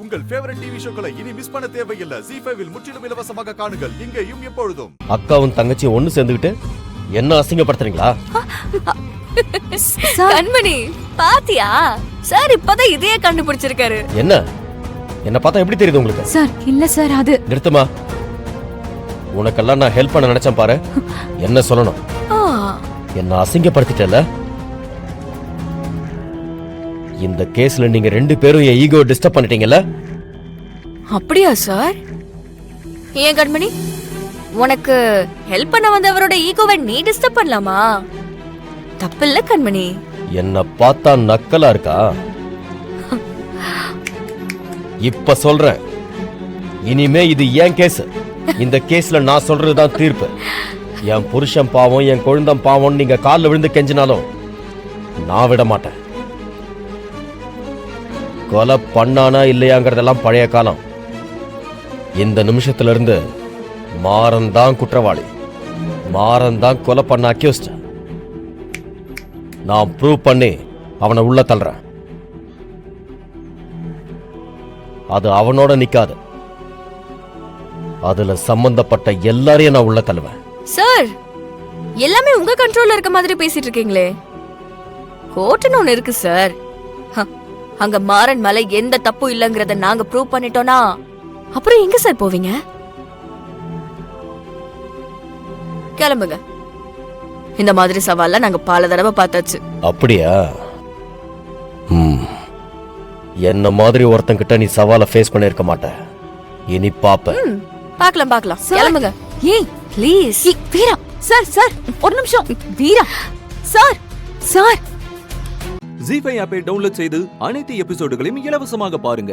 உங்கள் favourite TV ஷோக்களை இனி miss பண்ண தேவையில்லை. ZEE5 இல் முற்றிலும் இலவசமாக காணுங்கள். இங்கேயும் எப்பொழுதும். அக்காவும் தங்கச்சியும் ஒண்ணு சேர்ந்துக்கிட்டு என்ன அசிங்கப்படுத்துறீங்களா? கண்மணி பாத்தியா சார் இப்பதான் இதையே கண்டுபிடிச்சிருக்காரு. என்ன பார்த்தா எப்படி தெரியுது உங்களுக்கு? சார் இல்ல சார் அது. நிறுத்துமா. உனக்கெல்லாம் நான் ஹெல்ப் பண்ண நினைச்சேன் பாரு. என்ன சொல்லணும்? என்ன அசிங்கப்படுத்திட்டல. இந்த கேஸ்ல நீங்க 2 பேரும் என் ஈகோ டிஸ்டர்ப் பண்ணிட்டீங்கல்ல. அப்படியா சார்? ஏன் கண்மணி உனக்கு ஹெல்ப் பண்ண வந்தவரோட ஈகோவை நீ டிஸ்டர்ப் பண்ணலாமா? தப்பில்ல கண்மணி. என்ன பார்த்தா நக்கலா இருக்கா? இப்ப சொல்றேன், இனிமே இது ஏன் கேஸ். இந்த கேஸ்ல நான் சொல்றதுதான் தீர்ப்பு. என் புருஷன் பாவம், என் குழந்தை பாவம் நீங்க காலில் விழுந்து கெஞ்சினாலும் நான் விட மாட்டேன். கொலை பண்ணானா இல்லையாங்கிறதெல்லாம் பழைய காலம். இந்த நிமிஷத்துல இருந்து மாறன் தான் குற்றவாளி, மாறன் தான் கொலை பண்ண அக்யூஸ்ட். நான் ப்ரூவ் பண்ணி அவனை உள்ள தள்ளுறேன். அது அவனோட நிக்காது, அதுல சம்பந்தப்பட்ட எல்லாரையும் நான் உள்ள தள்ளுவேன். சார் எல்லாமே உங்க கண்ட்ரோல்ல இருக்க மாதிரி பேசிட்டு இருக்கீங்களே. கோர்ட்னு ஒண்ணு இருக்கு சார். அங்க மாறன் மலை எந்த தப்பு இல்லங்கறத நாங்க ப்ரூவ் பண்ணிட்டோம்னா அப்புறம் எங்க சார் போவீங்க? கிளம்புங்க. இந்த மாதிரி சவால்ல நாங்க பல தடவை பார்த்தாச்சு. அப்படியா? என்ன மாதிரி ஒருத்தன் கிட்ட நீ சவாலை ஃபேஸ் பண்ணிருக்க மாட்ட. இனி பாப்ப. பார்க்கலாம். கிளம்புங்க. ஏய் ப்ளீஸ். வீரா சார் சார் ஒரு நிமிஷம். வீரா சார் சார். ZEE5 ஆப்பை டவுன்லோட் செய்து அனைத்து எபிசோடுகளையும் இலவசமாக பாருங்க.